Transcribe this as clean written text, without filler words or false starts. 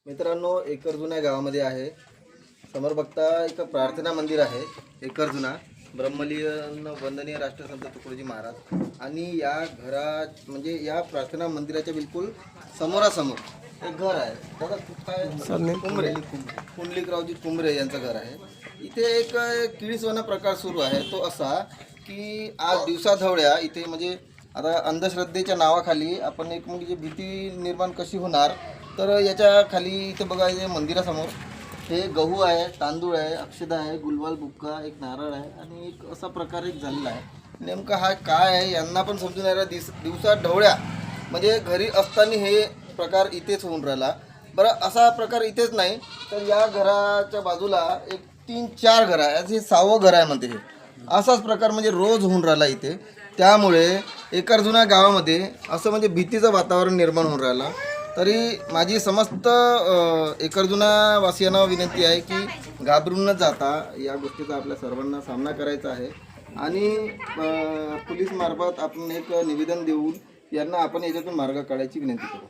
मित्रांनो, एकरजुना गावामध्ये आहे. समोर बघता एक प्रार्थना मंदिर आहे. एकरजुना ब्रह्मलीन वंदनीय राष्ट्रसंत तुकडोजी महाराज. आणि या घरात म्हणजे या प्रार्थना मंदिराच्या बिलकुल समोरासमोर एक घर आहे. बघा काय कुंभरे, पुंडलिकरावजी कुंभरे यांचं घर आहे. इथे एक किळीसवाना प्रकार सुरू आहे. तो असा की आज दिवसाढवळ्या इथे म्हणजे आता अंधश्रद्धेच्या नावाखाली आपण एक म्हणजे भीती निर्माण कशी होणार, तर याच्या खाली इथे बघा, इथे मंदिरासमोर हे गहू आहे, तांदूळ आहे, अक्षदा आहे, गुलवाल बुक्का, एक नारळ आहे आणि एक असा प्रकार एक झालेला आहे. नेमका हा काय आहे यांना पण समजून यायला दिवसा ढवळ्या म्हणजे घरी असताना हे प्रकार इथेच होऊन राहिला. बरं, असा प्रकार इथेच नाही तर या घराच्या बाजूला एक 3-4 घरं आहे. हे 6वं घर आहे म्हणते. हे असाच प्रकार म्हणजे रोज होऊन राहिला इथे. त्यामुळे एकरजुना गावामध्ये असं म्हणजे भीतीचं वातावरण निर्माण होऊन राहिलं. तरी माझी समस्त एकरजुना वासियांना विनंती आहे की घाबरून न जाता या गोष्टीचा आपल्या सर्वांना सामना करायचा आहे आणि पोलीस मार्फत आपण एक निवेदन देऊन यांना आपण याच्यातून मार्ग काढायची विनंती करू.